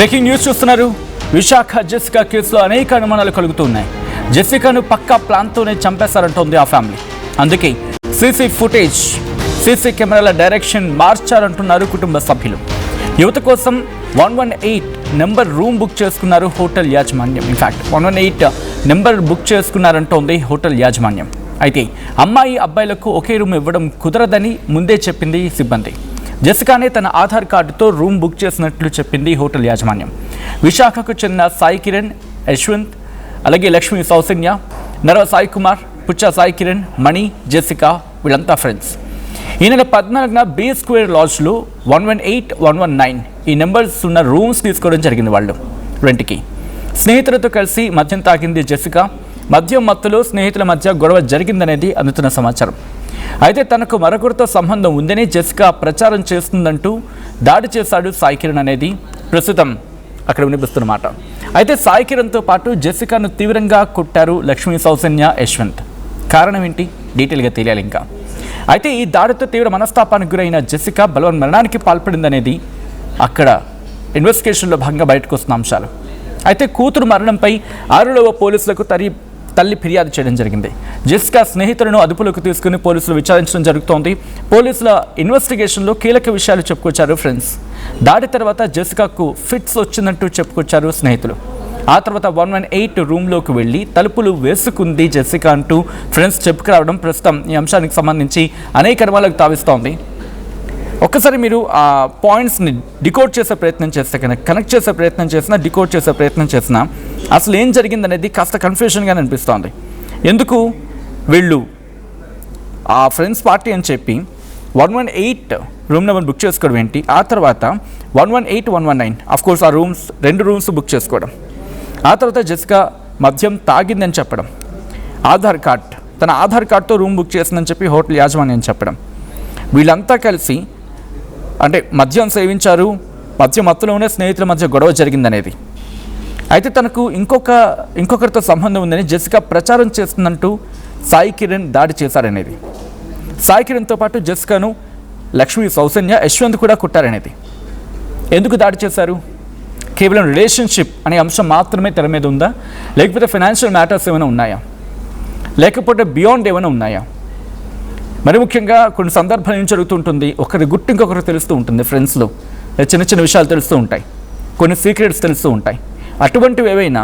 Breaking news చూస్తున్నారు. Visakha Jessica కేసులో అనేక అనుమానాలు కలుగుతున్నాయి. జెసికాను పక్కా ప్లాన్తోనే చంపేశారంటోంది ఆ ఫ్యామిలీ. అందుకే సీసీ కెమెరాల డైరెక్షన్ మార్చారంటున్నారు కుటుంబ సభ్యులు. యువత కోసం 118 నెంబర్ రూమ్ బుక్ చేసుకున్నారు హోటల్ యాజమాన్యం. ఇన్ఫాక్ట్ 118 నెంబర్ బుక్ చేసుకున్నారంటోంది హోటల్ యాజమాన్యం. అయితే అమ్మాయి అబ్బాయిలకు ఒకే రూమ్ ఇవ్వడం కుదరదని ముందే చెప్పింది సిబ్బంది. జెసికానే తన ఆధార్ కార్డుతో రూమ్ బుక్ చేసినట్లు చెప్పింది హోటల్ యాజమాన్యం. విశాఖకు చెందిన సాయి కిరణ్, యశ్వంత్, అలాగే లక్ష్మీ సౌసన్య, నరవ సాయి కుమార్, పుచ్చ సాయి కిరణ్, మణి, జెసికా వీళ్ళంతా ఫ్రెండ్స్. ఈ నెల 14న బీ స్క్వేర్ లాడ్జ్లో 118, 119 ఈ నెంబర్స్ ఉన్న రూమ్స్ తీసుకోవడం జరిగింది. వాళ్ళు రెంట్కి స్నేహితులతో కలిసి మద్యం తాగింది జెసికా. మద్యం మత్తులో స్నేహితుల మధ్య గొడవ జరిగిందనేది అందుతున్న సమాచారం. అయితే తనకు మరొకరితో సంబంధం ఉందని జెసికా ప్రచారం చేస్తుందంటూ దాడి చేశాడు సాయి కిరణ్ అనేది ప్రస్తుతం అక్కడ వినిపిస్తున్నమాట. అయితే సాయి కిరణ్తో పాటు జెసికాను తీవ్రంగా కొట్టారు లక్ష్మీ సౌసన్య, యశ్వంత్. కారణం ఏంటి డీటెయిల్గా తెలియాలి ఇంకా. అయితే ఈ దాడితో తీవ్ర మనస్తాపానికి గురైన జెసికా బలవన్మరణానికి పాల్పడిందనేది అక్కడ ఇన్వెస్టిగేషన్లో భాగంగా బయటకు వస్తున్న అంశాలు. అయితే కూతురు మరణంపై 6వ పోలీసులకు తల్లి ఫిర్యాదు చేయడం జరిగింది. జెసికా స్నేహితులను అదుపులోకి తీసుకుని పోలీసులు విచారించడం జరుగుతోంది. పోలీసుల ఇన్వెస్టిగేషన్లో కీలక విషయాలు చెప్పుకొచ్చారు ఫ్రెండ్స్. దాడి తర్వాత జెసికాకు ఫిట్స్ వచ్చిందంటూ చెప్పుకొచ్చారు స్నేహితులు. ఆ తర్వాత 118 రూమ్లోకి వెళ్ళి తలుపులు వేసుకుంది జెసికా అంటూ ఫ్రెండ్స్ చెప్పుకురావడం ప్రస్తుతం ఈ అంశానికి సంబంధించి అనేక అనుమానాలకు తావిస్తోంది. ఒక్కసారి మీరు ఆ పాయింట్స్ని డికోడ్ చేసే ప్రయత్నం చేస్తే కనుక, కనెక్ట్ చేసే ప్రయత్నం చేసినా, డికోడ్ చేసే ప్రయత్నం చేసినా అసలు ఏం జరిగిందనేది కాస్త కన్ఫ్యూషన్గా అనిపిస్తోంది. ఎందుకు వీళ్ళు ఆ ఫ్రెండ్స్ పార్టీ అని చెప్పి 118 రూమ్ నెంబర్ బుక్ చేసుకోవడం ఏంటి, ఆ తర్వాత 118, 119 అఫ్కోర్స్ ఆ రూమ్స్ 2 రూమ్స్ బుక్ చేసుకోవడం, ఆ తర్వాత జెసికా మద్యం తాగిందని చెప్పడం, తన ఆధార్ కార్డ్తో రూమ్ బుక్ చేసిందని చెప్పి హోటల్ యాజమాన్యం చెప్పడం, వీళ్ళంతా కలిసి అంటే మద్యం సేవించారు, మద్యం మత్తులోనే స్నేహితుల మధ్య గొడవ జరిగిందనేది. అయితే తనకు ఇంకొకరితో సంబంధం ఉందని జెసికా ప్రచారం చేస్తుందంటూ సాయి కిరణ్ దాడి చేశారనేది. సాయి కిరణ్తో పాటు జెసికాను లక్ష్మీ సౌసన్య, యశ్వంత్ కూడా కుట్టారనేది. ఎందుకు దాడి చేశారు? కేవలం రిలేషన్షిప్ అనే అంశం మాత్రమే తెర మీద ఉందా, లేకపోతే ఫైనాన్షియల్ మ్యాటర్స్ ఏమైనా ఉన్నాయా, లేకపోతే బియాండ్ ఏమైనా ఉన్నాయా? మరి ముఖ్యంగా కొన్ని సందర్భాలు ఏం జరుగుతుంటుంది, ఒకరి గుట్టు ఇంకొకరు తెలుస్తూ ఉంటుంది. ఫ్రెండ్స్లో చిన్న చిన్న విషయాలు తెలుస్తూ ఉంటాయి, కొన్ని సీక్రెట్స్ తెలుస్తూ ఉంటాయి. అటువంటివి ఏవైనా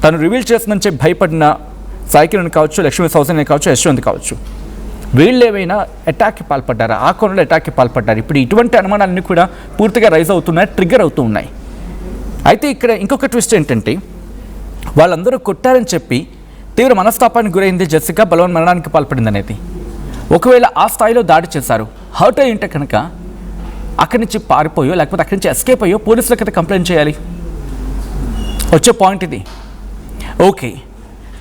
తను రివీల్ చేస్తుందని చెప్పి భయపడిన సాయి కిరణ్ కావచ్చు, లక్ష్మీ సౌసన్య కావచ్చు, యశ్వంత్ కావచ్చు, వీళ్ళు ఏవైనా అటాక్కి పాల్పడ్డారా, ఆ కోణంలో అటాక్కి పాల్పడ్డారు. ఇప్పుడు ఇటువంటి అనుమానాలన్నీ కూడా పూర్తిగా రైజ్ అవుతున్నాయి, ట్రిగ్గర్ అవుతూ ఉన్నాయి. అయితే ఇక్కడ ఇంకొక ట్విస్ట్ ఏంటంటే, వాళ్ళందరూ కొట్టారని చెప్పి తీవ్ర మనస్తాపానికి గురైంది జెసికా, బలవన్మరణానికి పాల్పడింది అనేది. ఒకవేళ ఆ స్థాయిలో దాడి చేశారు, హర్ట్ అయ్యి ఉంటే కనుక అక్కడి నుంచి పారిపోయో లేకపోతే అక్కడి నుంచి ఎస్కేప్ అయ్యో పోలీసులకు అయితే కంప్లైంట్ చేయాలి. వచ్చే పాయింట్ ఇది. ఓకే,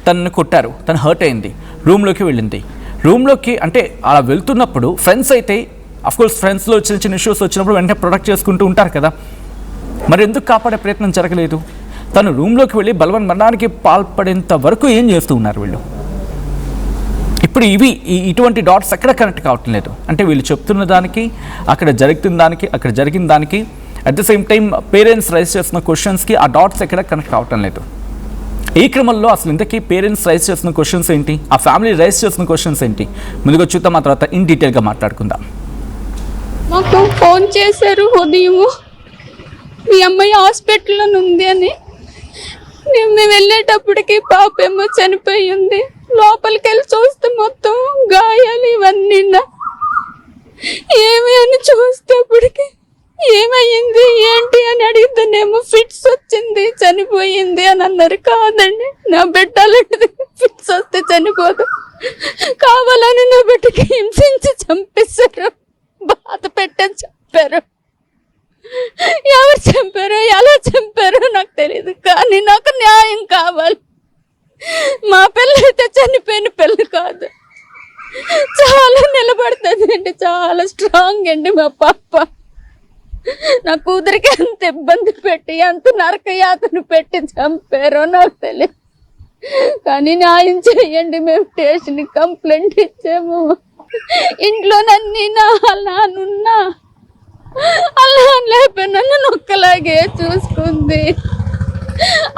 తనను కొట్టారు, తను హర్ట్ అయింది, రూమ్లోకి వెళ్ళింది. రూమ్లోకి అంటే అలా వెళ్తున్నప్పుడు ఫ్రెండ్స్ అయితే అఫ్కోర్స్ ఫ్రెండ్స్లో చిన్న చిన్న ఇష్యూస్ వచ్చినప్పుడు వెంటనే ప్రొటెక్ట్ చేసుకుంటూ ఉంటారు కదా. మరి ఎందుకు కాపాడే ప్రయత్నం జరగలేదు? తను రూమ్లోకి వెళ్ళి బలవన్మరణానికి పాల్పడేంత వరకు ఏం చేస్తూ ఉన్నారు వీళ్ళు? ఇప్పుడు ఇటువంటి డాట్స్ ఎక్కడ కనెక్ట్ కావటం లేదు. అంటే వీళ్ళు చెప్తున్న దానికి, అక్కడ జరిగిన దానికి at the same time parents raise చేస్తున్న క్వశ్చన్స్కి ఆ డాట్స్ ఎక్కడ కనెక్ట్ కావటం లేదు. ఈ క్రమంలో అసలు ఇంతకీ పేరెంట్స్ రైజ్ చేస్తున్న క్వశ్చన్స్ ఏంటి, ఆ ఫ్యామిలీ రైజ్ చేస్తున్న క్వశ్చన్స్ ఏంటి, ముందుగా చూద్దాం, ఆ తర్వాత ఇన్ డీటెయిల్గా మాట్లాడుకుందాం. మాకు ఫోన్ చేశారు ఉదయము, మీ అమ్మాయి హాస్పిటల్లో ఉంది అని. మేము వెళ్ళేటప్పటికి పాప ఏమో చనిపోయి ఉంది. లోపలికి వెళ్ళి చూస్తే మొత్తం గాయాలు ఇవన్నీ. ఏమి అని చూస్తేప్పటికి ఏమయ్యింది ఏంటి అని అడిగితేనేమో ఫిట్స్ వచ్చింది, చనిపోయింది అని అన్నారు. కాదండి, నా బిడ్డ అలాంటిది, ఫిట్స్ వస్తే చనిపోదు, కావాలని నా బిడ్డకి హింసించి చంపేశారు, బాధ పెట్టని చెప్పారు. ఎవరు చంపారో ఎలా చంపారో నాకు తెలియదు, కానీ నాకు న్యాయం కావాలి. మా పిల్ల అయితే చనిపోయిన పిల్ల కాదు, చాలా నిలబడుతుంది అండి, చాలా స్ట్రాంగ్ అండి మా పాప. నా కూతురికి ఎంత ఇబ్బంది పెట్టి, ఎంత నరకయాతన పెట్టి చంపారో నాకు తెలియదు, కానీ న్యాయం చేయండి. మేము స్టేషన్కి కంప్లైంట్ ఇచ్చాము. ఇంట్లో నన్ను నాన్నున్నా అలా లేకపోయి నన్ను నొక్కలాగే చూసుకుంది.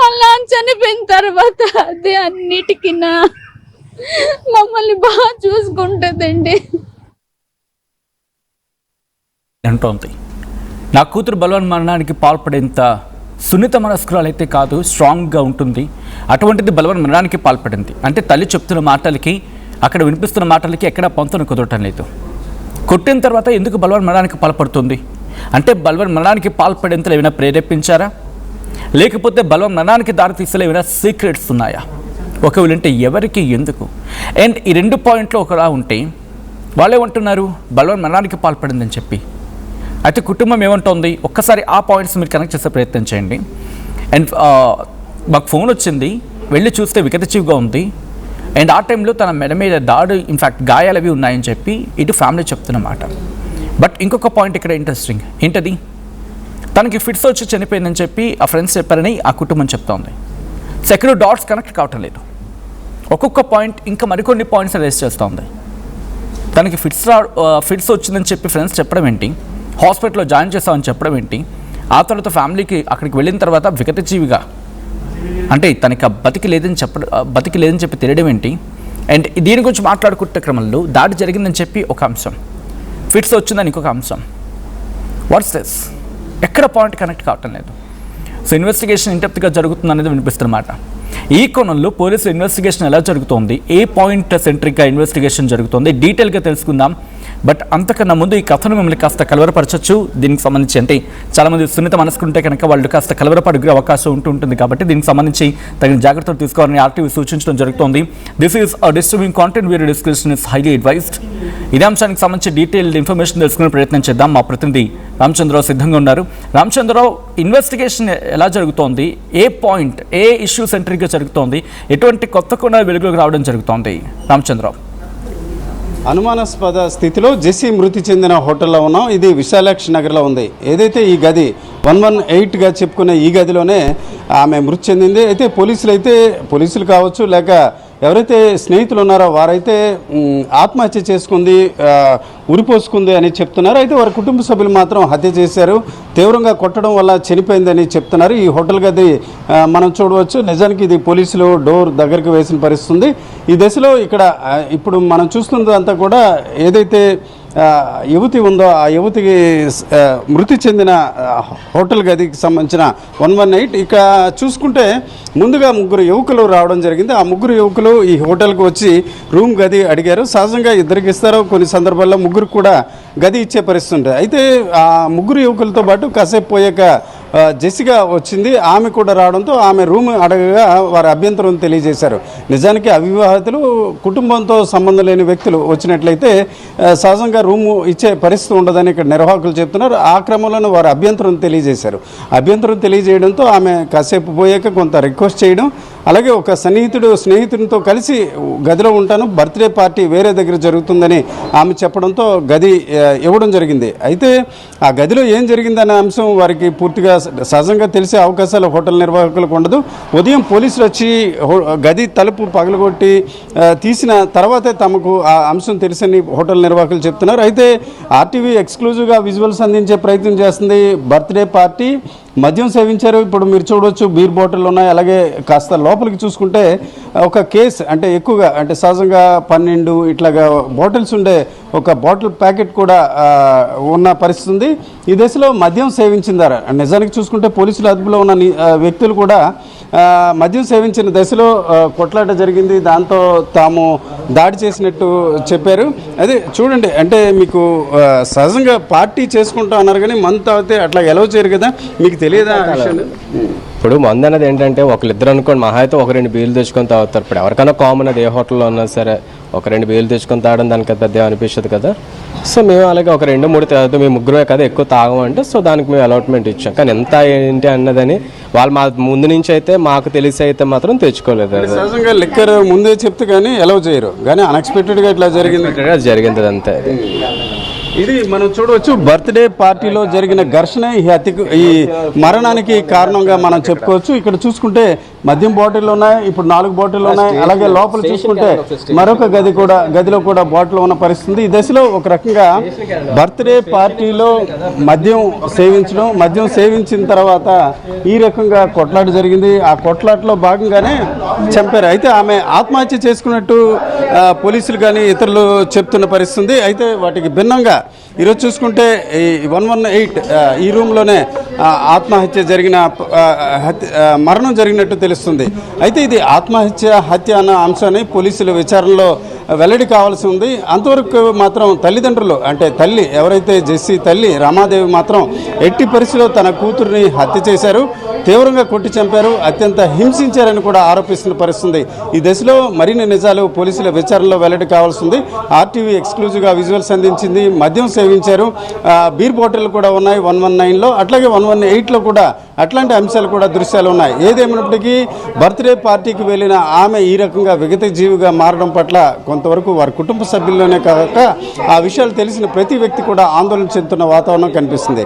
అలా చనిపోయిన తర్వాత అదే అన్నిటికీ మమ్మల్ని బాగా చూసుకుంటుందండి. అంటోంది నా కూతురు బలవన్ మరణానికి పాల్పడేంత సున్నిత మనస్కురాలు అయితే కాదు, స్ట్రాంగ్గా ఉంటుంది. అటువంటిది బలవన్ మరణానికి పాల్పడింది అంటే తల్లి చెప్తున్న మాటలకి అక్కడ వినిపిస్తున్న మాటలకి ఎక్కడా పొంతను కుదరటం లేదు. కొట్టిన తర్వాత ఎందుకు బలవన్ మరణానికి పాల్పడుతుంది అంటే బలవన్ మరణానికి పాల్పడేంతలో ఏమైనా ప్రేరేపించారా, లేకపోతే బలవన్ మరణానికి దారితీసేలా ఏమైనా సీక్రెట్స్ ఉన్నాయా? ఒకవేళ అంటే ఎవరికి, ఎందుకు? అండ్ ఈ 2 పాయింట్లు ఒకలా ఉంటే వాళ్ళే ఉంటున్నారు బలవన్ మరణానికి పాల్పడిందని చెప్పి. అయితే కుటుంబం ఏమంటోంది ఒక్కసారి ఆ పాయింట్స్ మీరు కనెక్ట్ చేసే ప్రయత్నం చేయండి. అండ్ మాకు ఫోన్ వచ్చింది, వెళ్ళి చూస్తే వికటచీవిగా ఉంది. అండ్ ఆ టైంలో తన మెడ మీద దాడు, ఇన్ఫ్యాక్ట్ గాయాలు అవి ఉన్నాయని చెప్పి ఇటు ఫ్యామిలీ చెప్తున్నమాట. బట్ ఇంకొక పాయింట్ ఇక్కడ ఇంట్రెస్టింగ్ ఏంటది, తనకి ఫిట్స్ వచ్చి చనిపోయిందని చెప్పి ఆ ఫ్రెండ్స్ చెప్పారని ఆ కుటుంబం చెప్తోంది. సో ఎక్కడ డాట్స్ కనెక్ట్ కావటం లేదు. ఒక్కొక్క పాయింట్ ఇంకా మరికొన్ని పాయింట్స్ రేస్ చేస్తోంది. తనకి ఫిట్స్ వచ్చిందని చెప్పి ఫ్రెండ్స్ చెప్పడం ఏంటి, హాస్పిటల్లో జాయిన్ చేస్తామని చెప్పడం ఏంటి, ఆ తర్వాత ఫ్యామిలీకి అక్కడికి వెళ్ళిన తర్వాత వికటజీవిగా అంటే తనకి బతికి లేదని చెప్పి తెలియడం ఏంటి. అండ్ దీని గురించి మాట్లాడుకుంటే క్రమంలో దాడి జరిగిందని చెప్పి ఒక అంశం, ఫిట్స్ వచ్చిందని ఇంకొక అంశం. What's this? ఎక్కడ పాయింట్ కనెక్ట్ కావటం లేదు. సో ఇన్వెస్టిగేషన్ ఇంటెప్త్గా జరుగుతుంది అనేది వినిపిస్తున్నమాట. ఈ కోణంలో పోలీసుల ఇన్వెస్టిగేషన్ ఎలా జరుగుతోంది, ఏ పాయింట్ సెంట్రిక్గా ఇన్వెస్టిగేషన్ జరుగుతోంది డీటెయిల్గా తెలుసుకుందాం. బట్ అంతకన్నా ముందు ఈ కథను మిమ్మల్ని కాస్త కలవరపరచచ్చు. దీనికి సంబంధించి అంటే చాలామంది సున్నిత మనసుకుంటే కనుక వాళ్ళు కాస్త కలవరపడే అవకాశం ఉంటుంది కాబట్టి దీనికి సంబంధించి తగిన జాగ్రత్తలు తీసుకోవాలని ఆర్టీవీ సూచించడం జరుగుతోంది. This is disturbing content, video description is highly advised. ఇదే అంశానికి సంబంధించి డీటెయిల్డ్ ఇన్ఫర్మేషన్ తెలుసుకునే ప్రయత్నం చేద్దాం. మా ప్రతినిధి రామచంద్రరావు సిద్ధంగా ఉన్నారు. రామచంద్రరావు, ఇన్వెస్టిగేషన్ ఎలా జరుగుతోంది, ఏ పాయింట్, ఏ ఇష్యూ సెంట్రిక్గా జరుగుతోంది, ఎటువంటి కొత్త కోణాలు వెలుగులోకి రావడం జరుగుతోంది? రామచంద్రరావు, అనుమానాస్పద స్థితిలో జెస్సీ మృతి చెందిన హోటల్లో ఉన్నాం. ఇది విశాలాక్షి నగర్లో ఉంది. ఏదైతే ఈ గది 118గా చెప్పుకునే ఈ గదిలోనే ఆమె మృతి చెందింది. అయితే పోలీసులు కావచ్చు లేక ఎవరైతే స్నేహితులు ఉన్నారో వారైతే ఆత్మహత్య చేసుకుంది, ఉరిపోసుకుంది అని చెప్తున్నారు. అయితే వారి కుటుంబ సభ్యులు మాత్రం హత్య చేశారు, తీవ్రంగా కొట్టడం వల్ల చనిపోయిందని చెప్తున్నారు. ఈ హోటల్ గది మనం చూడవచ్చు. నిజానికి ఇది పోలీసులు డోర్ దగ్గరికి వేసిన పరిస్థితుంది. ఈ దశలో ఇక్కడ ఇప్పుడు మనం చూస్తున్నది అంతా కూడా ఏదైతే యువతి ఉందో ఆ యువతికి మృతి చెందిన హోటల్ గదికి సంబంధించిన 118. ఇక చూసుకుంటే ముందుగా 3 యువకులు రావడం జరిగింది. ఆ 3 యువకులు ఈ హోటల్కి వచ్చి రూమ్ గది అడిగారు. సహజంగా 2కి ఇస్తారు, కొన్ని సందర్భాల్లో 3 కూడా గది ఇచ్చే పరిస్థితి ఉంటుంది. అయితే ఆ 3 యువకులతో పాటు కాసేపు పోయాక జెసిగా వచ్చింది. ఆమె కూడా రావడంతో ఆమె రూమ్ అడగగా వారి అభ్యంతరం తెలియజేశారు. నిజానికి అవివాహితులు, కుటుంబంతో సంబంధం లేని వ్యక్తులు వచ్చినట్లయితే సహజంగా రూము ఇచ్చే పరిస్థితి ఉండదని ఇక్కడ నిర్వాహకులు చెప్తున్నారు. ఆ క్రమంలోనే వారు అభ్యంతరం తెలియజేశారు. అభ్యంతరం తెలియజేయడంతో ఆమె కాసేపు పోయాక కొంత రిక్వెస్ట్ చేయడం, అలాగే ఒక స్నేహితుడితో కలిసి గదిలో ఉంటాను, బర్త్డే పార్టీ వేరే దగ్గర జరుగుతుందని ఆమె చెప్పడంతో గది ఇవ్వడం జరిగింది. అయితే ఆ గదిలో ఏం జరిగిందనే అంశం వారికి పూర్తిగా సహజంగా తెలిసే అవకాశాలు హోటల్ నిర్వాహకులకు ఉండదు. ఉదయం పోలీసులు వచ్చి గది తలుపు పగలగొట్టి తీసిన తర్వాతే తమకు ఆ అంశం తెలుసని హోటల్ నిర్వాహకులు చెప్తున్నారు. అయితే ఆర్టీవీ ఎక్స్క్లూజివ్గా విజువల్స్ అందించే ప్రయత్నం చేస్తుంది. బర్త్డే పార్టీ, మద్యం సేవించారు. ఇప్పుడు మీరు చూడవచ్చు బీర్ బాటిల్ ఉన్నాయి. అలాగే కాస్త లోపలికి చూసుకుంటే ఒక కేస్ అంటే ఎక్కువగా అంటే సహజంగా 12 ఇట్లాగా బాటిల్స్ ఉండే ఒక బాటిల్ ప్యాకెట్ కూడా ఉన్న పరిస్థితి ఉంది. ఈ దశలో మద్యం సేవించిందారా? నిజానికి చూసుకుంటే పోలీసుల అదుపులో ఉన్న వ్యక్తులు కూడా మద్యం సేవించిన దశలో కొట్లాట జరిగింది, దాంతో తాము దాడి చేసినట్టు చెప్పారు. అదే చూడండి, అంటే మీకు సహజంగా పార్టీ చేసుకుంటా అన్నారు కానీ మందు తాగితే అట్లా ఎలవ్ చేయరు కదా, మీకు తెలియదా? ఇప్పుడు మందు అనేది ఏంటంటే ఒకరిద్దరు అనుకోండి, మహా అయితే 1-2 బీర్లు తెచ్చుకొని తాగుతారు. ఇప్పుడు ఎవరికైనా కామన్ అది ఏ హోటల్లో ఉన్నా సరే 1-2 బీర్లు తెచ్చుకొని తాగడం దానికి పెద్ద అనిపిస్తుంది కదా. సో మేము అలాగే 2-3 తాగుతాం, మేము 3 కదా ఎక్కువ తాగమంటే సో దానికి మేము అలాట్మెంట్ ఇచ్చాం. కానీ ఎంత ఏంటి అన్నదని వాళ్ళు మా ముందు నుంచి అయితే మాకు తెలిసి అయితే మాత్రం తెచ్చుకోలేదు. సహజంగా లిక్కర్ ముందే చెప్తే కానీ ఎలవ్ చేయరు, కానీ అన్ఎక్స్పెక్టెడ్గా ఇట్లా జరిగింది అంతే. ఇది మనం చూడవచ్చు బర్త్డే పార్టీలో జరిగిన ఘర్షణ ఈ మరణానికి కారణంగా మనం చెప్పుకోవచ్చు. ఇక్కడ చూసుకుంటే మద్యం బాటిల్ ఉన్నాయి, ఇప్పుడు 4 బాటిల్ ఉన్నాయి. అలాగే లోపల చూసుకుంటే మరొక గదిలో కూడా బాటిల్ ఉన్న పరిస్థితి. ఈ దశలో ఒక రకంగా బర్త్డే పార్టీలో మద్యం సేవించిన తర్వాత ఈ రకంగా కొట్లాట జరిగింది. ఆ కొట్లాటలో భాగంగానే చంపారు. అయితే ఆమె ఆత్మహత్య చేసుకున్నట్టు పోలీసులు కానీ ఇతరులు చెప్తున్న పరిస్థితి. అయితే వాటికి భిన్నంగా ఈరోజు చూసుకుంటే ఈ 118 ఈ రూమ్లోనే ఆత్మహత్య జరిగిన మరణం జరిగినట్టు తెలుస్తుంది. అయితే ఇది హత్య అన్న అంశాన్ని పోలీసుల విచారణలో వెల్లడి కావాల్సి ఉంది. అంతవరకు మాత్రం తల్లిదండ్రులు అంటే తల్లి ఎవరైతే జెస్సీ తల్లి రామాదేవి మాత్రం ఎట్టి పరిస్థితిలో తన కూతుర్ని హత్య చేశారు, తీవ్రంగా కొట్టి చంపారు, అత్యంత హింసించారని కూడా ఆరోపిస్తున్న పరిస్థితి. ఈ దశలో మరిన్ని నిజాలు పోలీసుల విచారణలో వెల్లడి కావాల్సి ఉంది. ఆర్టీవీ ఎక్స్క్లూజివ్గా విజువల్స్ అందించింది. మద్యం సేవించారు, బీర్ బాటిల్ కూడా ఉన్నాయి 119లో, అట్లాగే 118లో కూడా అట్లాంటి అంశాలు కూడా దృశ్యాలు ఉన్నాయి. ఏదేమైనప్పటికీ బర్త్డే పార్టీకి వెళ్ళిన ఆమె ఈ రకంగా విగత జీవిగా మారడం పట్ల కొంతవరకు వారి కుటుంబ సభ్యుల్లోనే కాక ఆ విషయాలు తెలిసిన ప్రతి వ్యక్తి కూడా ఆందోళన చెందుతున్న వాతావరణం కనిపిస్తుంది.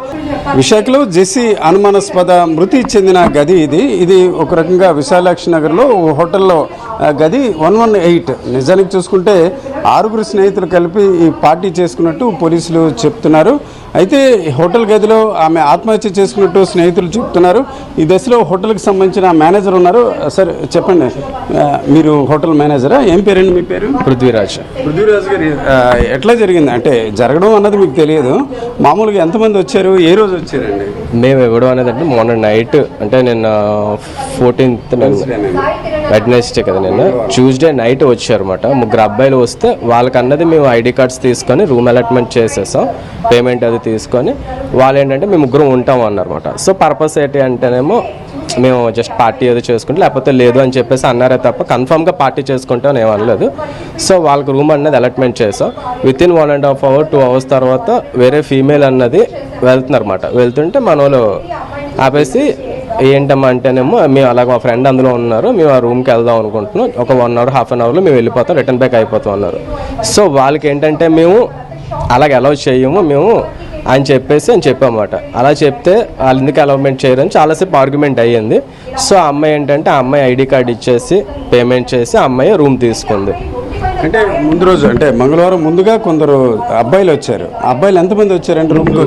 విశాఖలో జెస్సీ అనుమానాస్పద మృతి చెందిన గది ఇది ఒక రకంగా విశాలాక్షి నగర్లో హోటల్లో గది 118. నిజానికి చూసుకుంటే 6 స్నేహితులు కలిపి ఈ పార్టీ చేసుకున్నట్టు పోలీసులు చెప్తున్నారు. అయితే హోటల్ గదిలో ఆమె ఆత్మహత్య చేసుకున్నట్టు స్నేహితులు చెప్తున్నారు. ఈ దశలో హోటల్కి సంబంధించిన మేనేజర్ ఉన్నారు. సార్ చెప్పండి, మీరు హోటల్ మేనేజరా? ఏం పేరండి మీ పేరు? పృథ్వీరాజ్ గారు, ఎట్లా జరిగింది? అంటే జరగడం అన్నది మీకు తెలియదు, మామూలుగా ఎంతమంది వచ్చారు, ఏ రోజు వచ్చారండి? మేము ఇవ్వడం అనేది అంటే మార్నింగ్ నైట్, అంటే నిన్న 14th వెడ్నెస్డే కదా, నిన్న ట్యూస్డే నైట్ వచ్చారన్నమాట. 3 అబ్బాయిలు వస్తే వాళ్ళకన్నది మేము ఐడి కార్డ్స్ తీసుకొని రూమ్ అలాట్మెంట్ చేసేసాం, పేమెంట్ అది తీసుకొని వాళ్ళు ఏంటంటే మేము 3 ఉంటాం అన్నారన్నమాట. సో పర్పస్ ఏంటి అంటేనేమో మేము జస్ట్ పార్టీ ఏదో చేసుకుంటే లేకపోతే లేదు అని చెప్పేసి అన్నారే తప్ప కన్ఫామ్గా పార్టీ చేసుకుంటాం ఏమనలేదు. సో వాళ్ళకి రూమ్ అన్నది అలాట్మెంట్ చేసాం. వితిన్ 1.5 hour 2 hours తర్వాత వేరే ఫీమేల్ అన్నది వెళ్తున్నారన్నమాట. వెళ్తుంటే మన వాళ్ళు ఆపేసి ఏంటమ్మా అంటేనేమో మేము అలాగ మా ఫ్రెండ్ అందులో ఉన్నారు, మేము ఆ రూమ్కి వెళ్దాం అనుకుంటున్నాం, ఒక 1 hour 1/2 hourలో మేము వెళ్ళిపోతాం, రిటర్న్ బ్యాక్ అయిపోతాం అన్నారు. సో వాళ్ళకి ఏంటంటే మేము అలాగ అలౌ చేయము మేము అని చెప్పామన్నమాట. అలా చెప్తే వాళ్ళు ఎందుకు అలౌమెంట్ చేయరని చాలాసేపు ఆర్గ్యుమెంట్ అయ్యింది. సో ఆ అమ్మాయి ఏంటంటే ఆ అమ్మాయి ఐడి కార్డ్ ఇచ్చేసి పేమెంట్ చేసి ఆ అమ్మాయి రూమ్ తీసుకుంది. అంటే ముందు రోజు అంటే మంగళవారం ముందుగా కొందరు అబ్బాయిలు వచ్చారు. అబ్బాయిలు ఎంతమంది వచ్చారంటే రూమ్లో?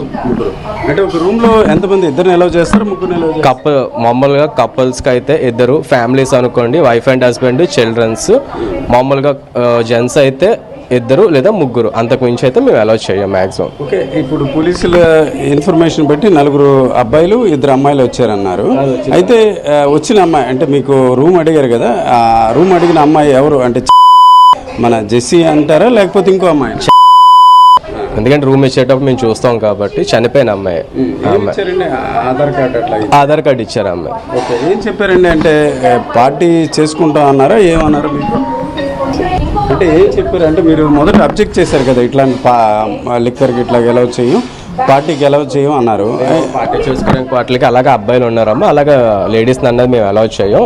అంటే ఒక రూమ్లో ఎంతమంది? 2 అలౌ చేస్తారు, 3 అలౌ చేస్తారు? మామూలుగా కపుల్స్కి అయితే 2, ఫ్యామిలీస్ అనుకోండి వైఫ్ అండ్ హస్బెండ్ చిల్డ్రన్స్. మామూలుగా జెంట్స్ అయితే 2 లేదా 3, అంతకు మించి అయితే మేము అలౌ చేయం మ్యాక్సిమం. ఓకే, ఇప్పుడు పోలీసుల ఇన్ఫర్మేషన్ బట్టి 4 అబ్బాయిలు 2 అమ్మాయిలు వచ్చారన్నారు. అయితే వచ్చిన అమ్మాయి అంటే మీకు రూమ్ అడిగారు కదా, ఆ రూమ్ అడిగిన అమ్మాయి ఎవరు? అంటే మన జెస్సీ అంటారా లేకపోతే ఇంకో అమ్మాయి? ఎందుకంటే రూమ్ ఇచ్చేటప్పుడు మేము చూస్తాం కాబట్టి చనిపోయిన అమ్మాయి. ఆధార్ కార్డు ఇచ్చారు అమ్మాయి. ఓకే, ఏం చెప్పారండి? అంటే పార్టీ చేసుకుంటాం అన్నారా, ఏమన్నారు మీకు? అంటే ఏం చెప్పారు? అంటే మీరు మొదట అబ్జెక్ట్ చేశారు కదా, ఇట్లాంటి లిక్కర్కి ఇట్లా అలౌ చేయం, పార్టీకి అలౌ చేయం అన్నారు. పార్టీ చేసుకునే వాటికి అలాగే అబ్బాయిలు ఉన్నారమ్మా, అలాగే లేడీస్ని అన్నది మేము అలౌ చేయం,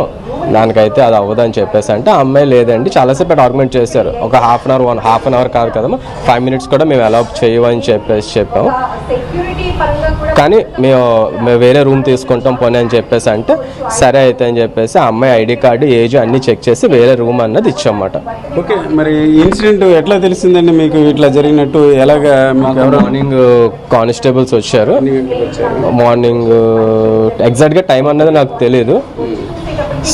దానికైతే అది అవ్వదని చెప్పేసి అంటే ఆ అమ్మాయి లేదండి చాలాసేపు ఆర్గ్యుమెంట్ చేశారు. ఒక హాఫ్ అన్ అవర్ కాదు కదమ్మా, 5 minutes కూడా మేము అలౌ చేయమని చెప్పాము. కానీ మేము వేరే రూమ్ తీసుకుంటాం పోనీ అని చెప్పేసి అంటే సరే అయితే అని చెప్పేసి ఆ అమ్మాయి ఐడి కార్డు ఏజ్ అన్ని చెక్ చేసి వేరే రూమ్ అన్నది ఇచ్చామన్నమాట. ఓకే, మరి ఇన్సిడెంట్ ఎట్లా తెలిసిందండి మీకు ఇట్లా జరిగినట్టు? ఎలాగా? మార్నింగ్ కానిస్టేబుల్స్ వచ్చారు. మార్నింగ్ ఎగ్జాక్ట్గా టైం అన్నది నాకు తెలియదు.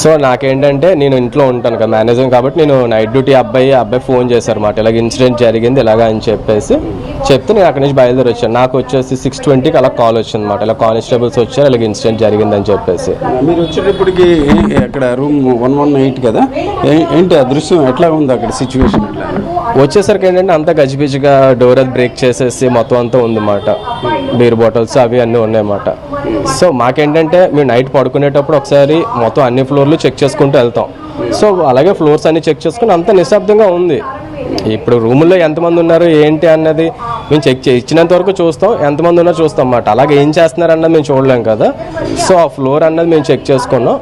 సో నాకేంటంటే నేను ఇంట్లో ఉంటాను కదా మేనేజర్ కాబట్టి నేను నైట్ డ్యూటీ అబ్బాయి ఫోన్ చేశారు అన్నమాట, ఇలాగ ఇన్సిడెంట్ జరిగింది ఇలాగా అని చెప్పేసి చెప్తే నేను అక్కడి నుంచి బయలుదేరి వచ్చాను. నాకు వచ్చేసి 6:20కి అలా కాల్ వచ్చింది అనమాట, ఇలా కానిస్టేబుల్స్ వచ్చారు ఇలాగ ఇన్సిడెంట్ జరిగిందని చెప్పేసి. మీరు వచ్చేటప్పటికి అక్కడ రూమ్ 118 కదా, ఏంటి ఆ దృశ్యం ఎట్లా ఉంది అక్కడ సిచ్యువేషన్? వచ్చేసరికి ఏంటంటే అంతా గజిబిజిగా డోర్ అది బ్రేక్ చేసేసి మొత్తం అంతా ఉందన్నమాట, బీర్ బాటిల్స్ అవి అన్నీ ఉన్నాయన్నమాట. సో మాకేంటంటే మేము నైట్ పడుకునేటప్పుడు ఒకసారి మొత్తం అన్ని ఫ్లోర్లు చెక్ చేసుకుంటూ వెళ్తాం. సో అలాగే ఫ్లోర్స్ అన్ని చెక్ చేసుకుని అంత నిశ్శబ్దంగా ఉంది. ఇప్పుడు రూముల్లో ఎంతమంది ఉన్నారు ఏంటి అన్నది మేము ఇచ్చినంత వరకు చూస్తాం, ఎంతమంది ఉన్నారో చూస్తాం అన్నమాట. అలాగే ఏం చేస్తున్నారు అన్నది మేము చూడలేం కదా. సో ఆ ఫ్లోర్ అన్నది మేము చెక్ చేసుకున్నాం,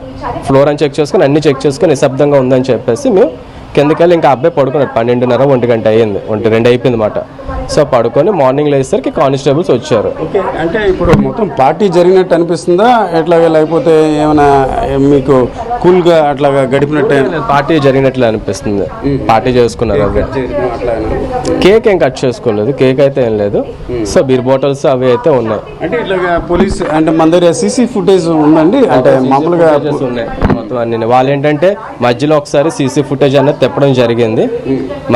ఫ్లోర్ అని చెక్ చేసుకుని అన్ని చెక్ చేసుకుని నిశ్శబ్దంగా ఉందని చెప్పేసి మేము కిందకెళ్ళి ఇంకా అబ్బాయి పడుకున్నాడు. 12:30 1 గంట అయ్యింది, 1-2 అయిపోయింది మాట. సో పడుకొని మార్నింగ్ లేసరికి కానిస్టేబుల్స్ వచ్చారు. ఓకే, అంటే ఇప్పుడు మొత్తం పార్టీ జరిగినట్టు అనిపిస్తుందా ఎట్లాగా, లేకపోతే ఏమైనా మీకు కూల్గా అట్లాగా గడిపినట్టే? పార్టీ జరిగినట్లు అనిపిస్తుంది, పార్టీ చేసుకున్నారు. అవి కేక్ ఏం కట్ చేసుకోలేదు, కేక్ అయితే ఏం లేదు. సో బీర్ బాటిల్స్ అవి అయితే ఉన్నాయి. అంటే ఇట్లాగా పోలీస్ అంటే మన దగ్గర సీసీ ఫుటేజ్ ఉందండి, అంటే మామూలుగా ఉన్నాయి మొత్తం అన్ని. వాళ్ళు ఏంటంటే మధ్యలో ఒకసారి సీసీ ఫుటేజ్ అనేది తెప్పడం జరిగింది.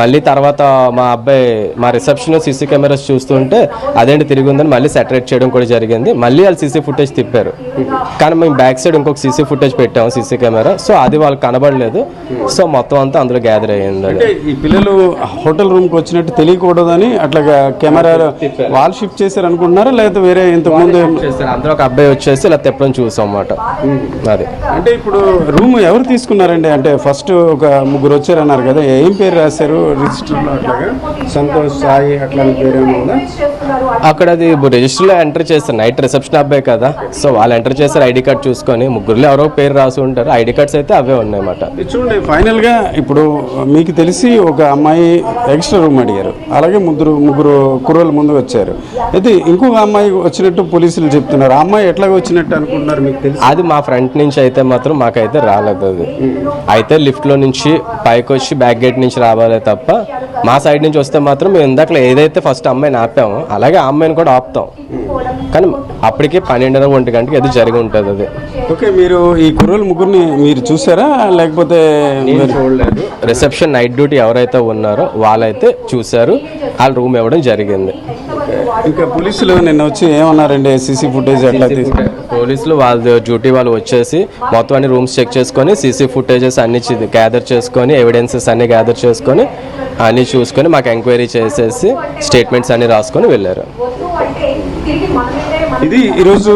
మళ్ళీ తర్వాత మా అబ్బాయి మా రిసెప్షన్ సీసీ కెమెరాస్ చూస్తుంటే అదేంటి తిరిగి ఉందని మళ్ళీ సెటరేట్ చేయడం కూడా జరిగింది. మళ్ళీ వాళ్ళు సీసీ ఫుటేజ్ తిప్పారు, కానీ మేము బ్యాక్ సైడ్ ఇంకొక సీసీ ఫుటేజ్ పెట్టాము సీసీ కెమెరా. సో అది వాళ్ళకి కనబడలేదు. సో మొత్తం అంతా అందులో గ్యాదర్ అయ్యింది. అంటే ఈ పిల్లలు హోటల్ రూమ్కి వచ్చినట్టు తెలియకూడదని అట్లాగా కెమెరా వాల్ షిఫ్ట్ చేశారు అనుకుంటున్నారా, లేకపోతే వేరే ఇంతకుముందు చేస్తారు? అందులో ఒక అబ్బాయి వచ్చేసి ఇలా తిప్పడం చూసాం అన్నమాట. అది అంటే ఇప్పుడు రూమ్ ఎవరు తీసుకున్నారండి? అంటే ఫస్ట్ ఒక 3 వచ్చారన్నారు కదా, ఏం పేరు రాశారు రిజిస్టర్లో? అట్లాగా సంతోష్, సాయి అట్లా పేరు ఏమైనా ఉందా? అక్కడ అది రిజిస్టర్లో ఎంటర్ చేస్తారు. నైట్ రిసెప్షన్ అబ్బాయి కదా, సో వాళ్ళు ఎంటర్ చేస్తారు. ఐడి కార్డ్ చూసుకొని 3లో ఎవరో పేరు రాసి ఉంటారు. ఐడి కార్డ్స్ అయితే అవే ఉన్నాయన్నమాట. చూడండి, ఫైనల్గా ఇప్పుడు మీకు తెలిసి ఒక అమ్మాయి ఎక్స్ట్రా రూమ్ అడిగారు, అలాగే ముగ్గురు కుర్రోళ్ళు ముందు వచ్చారు. అయితే ఇంకొక అమ్మాయి వచ్చినట్టు పోలీసులు చెప్తున్నారు. ఆ అమ్మాయి ఎట్లాగ వచ్చినట్టు అనుకుంటున్నారు మీకు తెలిసి? అది మా ఫ్రంట్ నుంచి అయితే మాత్రం మాకైతే రాలేదు. అది అయితే లిఫ్ట్లో నుంచి పైకి వచ్చి బ్యాక్ గేట్ నుంచి రావాలే తప్ప మా సైడ్ నుంచి వస్తే మాత్రం మేము ఇందాక ఏదైతే ఫస్ట్ అమ్మాయిని ఆపామో అలాగే ఆ అమ్మాయిని కూడా ఆపుతాం. కానీ అప్పటికే 12:30 1 గంటకి అది జరిగి ఉంటుంది. అది ఓకే, మీరు ఈ కుర్రోళ్ళు ముగ్గురిని మీరు చూసారా, లేకపోతే చూడలేదు? రిసెప్షన్ నైట్ డ్యూటీ ఎవరైతే ఉన్నారో వాళ్ళైతే చూశారు, వాళ్ళ రూమ్ ఇవ్వడం జరిగింది. ఇంకా పోలీసులు నిన్న వచ్చి ఏమన్నారండి? సీసీ ఫుటేజ్ ఎట్లా పోలీసులు వాళ్ళ డ్యూటీ వాళ్ళు వచ్చేసి మొత్తం అన్ని రూమ్స్ చెక్ చేసుకొని సీసీ ఫుటేజెస్ అన్ని గ్యాదర్ చేసుకొని ఎవిడెన్సెస్ అన్ని గ్యాదర్ చేసుకొని అన్నీ చూసుకొని మాకు ఎంక్వైరీ చేసేసి స్టేట్మెంట్స్ అన్ని రాసుకొని వెళ్ళారు. ఇది ఈరోజు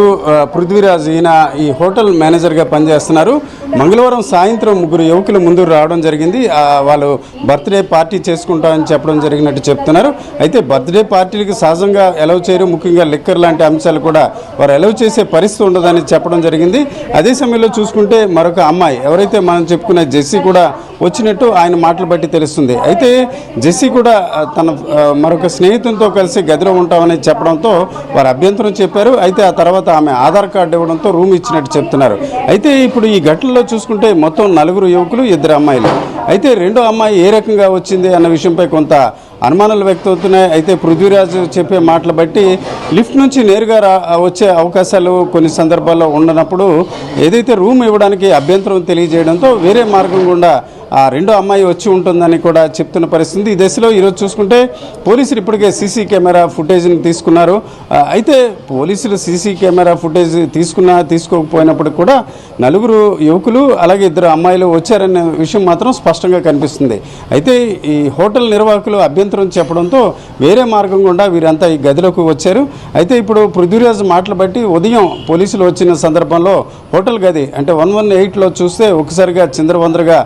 పృథ్వీరాజ్, ఈయన ఈ హోటల్ మేనేజర్గా పనిచేస్తున్నారు. మంగళవారం సాయంత్రం 3 యువకులు ముందు రావడం జరిగింది. వాళ్ళు బర్త్డే పార్టీ చేసుకుంటామని చెప్పడం జరిగినట్టు చెప్తున్నారు. అయితే బర్త్డే పార్టీలకు సహజంగా ఎలవ్ చేయరు, ముఖ్యంగా లిక్కర్ లాంటి అంశాలు కూడా వారు ఎలవ్ చేసే పరిస్థితి ఉండదని చెప్పడం జరిగింది. అదే సమయంలో చూసుకుంటే మరొక అమ్మాయి, ఎవరైతే మనం చెప్పుకునే జెస్సీ కూడా వచ్చినట్టు ఆయన మాటలు బట్టి తెలుస్తుంది. అయితే జెస్సీ కూడా తన మరొక స్నేహితులతో కలిసి గదిలో ఉంటామని చెప్పడంతో వారు అభ్యంతరం చెప్పారు. అయితే ఆ తర్వాత ఆమె ఆధార్ కార్డు ఇవ్వడంతో రూమ్ ఇచ్చినట్టు చెప్తున్నారు. అయితే ఇప్పుడు ఈ ఘటనలో చూసుకుంటే మొత్తం 4 యువకులు 2 అమ్మాయిలు. అయితే రెండో అమ్మాయి ఏ రకంగా వచ్చింది అన్న విషయంపై కొంత అనుమానాలు వ్యక్తమవుతున్నాయి. అయితే పృథ్వీరాజు చెప్పే మాటలు బట్టి లిఫ్ట్ నుంచి నేరుగా వచ్చే అవకాశాలు కొన్ని సందర్భాల్లో ఉండనప్పుడు ఏదైతే రూమ్ ఇవ్వడానికి అభ్యంతరం తెలియజేయడంతో వేరే మార్గం గుండా ఆ రెండో అమ్మాయి వచ్చి ఉంటుందని కూడా చెప్తున్న పరిస్థితి. ఈ దశలో ఈరోజు చూసుకుంటే పోలీసులు ఇప్పటికే సీసీ కెమెరా ఫుటేజ్ని తీసుకున్నారు. అయితే పోలీసులు సీసీ కెమెరా ఫుటేజ్ తీసుకోకపోయినప్పుడు కూడా 4 యువకులు అలాగే 2 అమ్మాయిలు వచ్చారనే విషయం మాత్రం స్పష్టంగా కనిపిస్తుంది. అయితే ఈ హోటల్ నిర్వాహకులు అభ్యంతరం చెప్పడంతో వేరే మార్గం గుండా వీరంతా ఈ గదిలోకి వచ్చారు. అయితే ఇప్పుడు పృథ్వీరాజ్ మాటలు బట్టి ఉదయం పోలీసులు వచ్చిన సందర్భంలో హోటల్ గది అంటే 118లో చూస్తే ఒకసారిగా చిందరవందరగా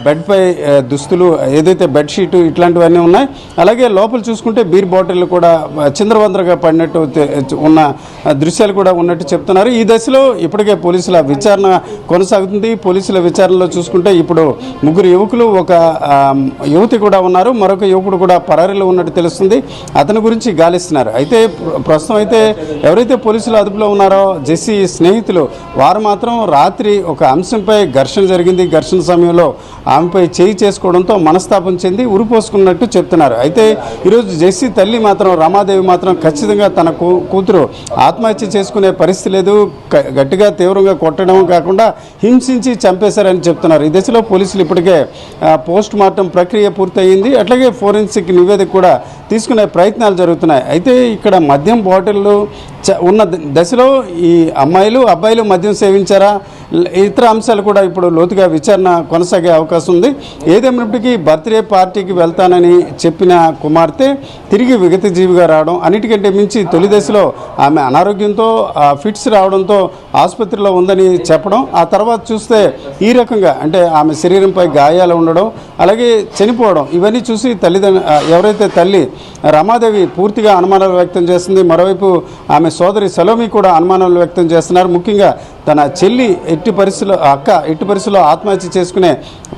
బెడ్పై దుస్తులు, ఏదైతే బెడ్షీటు ఇట్లాంటివన్నీ ఉన్నాయి. అలాగే లోపల చూసుకుంటే బీర్ బాటిల్ కూడా చిందరవందరగా పడినట్టు ఉన్న దృశ్యాలు కూడా ఉన్నట్టు చెప్తున్నారు. ఈ దశలో ఇప్పటికే పోలీసుల విచారణ కొనసాగుతుంది. పోలీసుల విచారణలో చూసుకుంటే ఇప్పుడు 3 యువకులు, ఒక యువతి కూడా ఉన్నారు. మరొక యువకుడు కూడా పరారీలో ఉన్నట్టు తెలుస్తుంది. అతని గురించి గాలిస్తున్నారు. అయితే ప్రస్తుతం అయితే ఎవరైతే పోలీసులు అదుపులో ఉన్నారో జెస్సీ స్నేహితులు వారు మాత్రం రాత్రి ఒక అంశంపై ఘర్షణ జరిగింది. ఘర్షణ సమయంలో ఆమెపై చేయి చేసుకోవడంతో మనస్తాపం చెంది ఉరిపోసుకున్నట్టు చెప్తున్నారు. అయితే ఈరోజు జెస్సీ తల్లి మాత్రం, రమాదేవి మాత్రం ఖచ్చితంగా తన కూతురు ఆత్మహత్య చేసుకునే పరిస్థితి లేదు, గట్టిగా తీవ్రంగా కొట్టడం కాకుండా హింసించి చంపేశారని చెప్తున్నారు. ఈ దశలో పోలీసులు ఇప్పటికే పోస్ట్ మార్టం ప్రక్రియ పూర్తయింది. అట్లాగే ఫోరెన్సిక్ నివేదిక కూడా తీసుకునే ప్రయత్నాలు జరుగుతున్నాయి. అయితే ఇక్కడ మద్యం బాటిళ్ళు ఉన్న దశలో ఈ అబ్బాయిలు మద్యం సేవించారా, ఇతర అంశాలు కూడా ఇప్పుడు లోతుగా విచారణ కొనసాగే అవకాశం ఉంది. ఏదేమైనప్పటికీ బర్త్డే పార్టీకి వెళ్తానని చెప్పిన కుమార్తె తిరిగి విగతజీవిగా రావడం, అన్నిటికంటే మించి తొలి దశలో ఆమె అనారోగ్యంతో ఫిట్స్ రావడంతో ఆసుపత్రిలో ఉందని చెప్పడం, ఆ తర్వాత చూస్తే ఈ రకంగా అంటే ఆమె శరీరంపై గాయాలు ఉండడం, అలాగే చనిపోవడం, ఇవన్నీ చూసి ఎవరైతే తల్లి రమాదేవి పూర్తిగా అనుమానాలు వ్యక్తం చేస్తుంది. మరోవైపు ఆమె సోదరి సలోమి కూడా అనుమానాలు వ్యక్తం చేస్తున్నారు. ముఖ్యంగా తన చెల్లి ఎట్టి పరిస్థితుల్లో ఆత్మహత్య చేసుకునే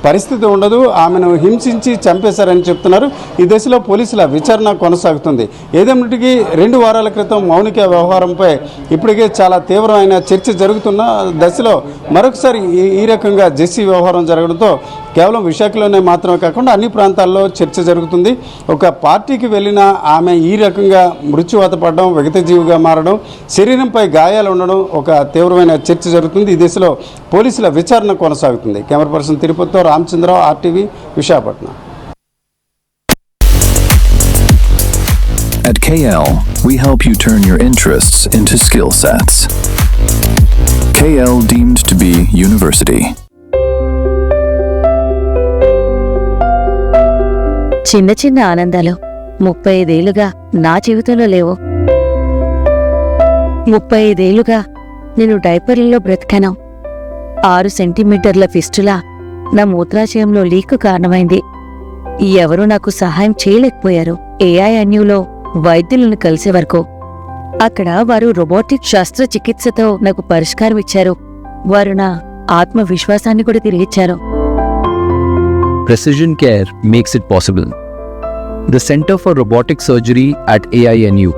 పరిస్థితి ఉండదు, ఆమెను హింసించి చంపేశారని చెప్తున్నారు. ఈ దశలో పోలీసుల విచారణ కొనసాగుతుంది. ఏదేమిటికి 2 వారాల క్రితం మౌనిక వ్యవహారంపై ఇప్పటికే చాలా తీవ్రమైన చర్చ జరుగుతున్న దశలో మరొకసారి ఈ రకంగా జెస్సీ వ్యవహారం జరగడంతో కేవలం విశాఖలోనే మాత్రమే కాకుండా అన్ని ప్రాంతాల్లో చర్చ జరుగుతుంది. ఒక పార్టీకి వెళ్ళిన ఆమె ఈ రకంగా మృత్యువాత పడడం, విగతజీవిగా మారడం, శరీరంపై గాయాలు ఉండడం ఒక తీవ్రమైన చర్చ జరుగుతుంది. ఈ దిశలో పోలీసుల విచారణ కొనసాగుతుంది. కెమెరా పర్సన్ తిరుపతితో Ramachandra Rao, RTV, Visakhapatnam. At KL, we help you turn your interests into skill sets. KL deemed to be university. చిన్న చిన్న ఆనందాలు 35 ఏళ్లుగా నా జీవితంలో లేవు. 35 ఏళ్లుగా నేను డైపర్లలో బ్రతికాను. 6 సెంటీమీటర్ల ఫిస్టులా నా మూత్రాశయంలో లీక్ కారణమైంది. ఎవరూ నాకు సహాయం చేయలేకపోయారు. AINUలో వైద్యులను కలిసే వరకు అక్కడ వారు రోబోటిక్ శస్త్రచికిత్సతో నాకు పరిష్కారం ఇచ్చారు. వారు నా ఆత్మవిశ్వాసాన్ని కూడా తిరిగిచ్చారు. Precision care makes it possible. The Center for Robotic Surgery at AINU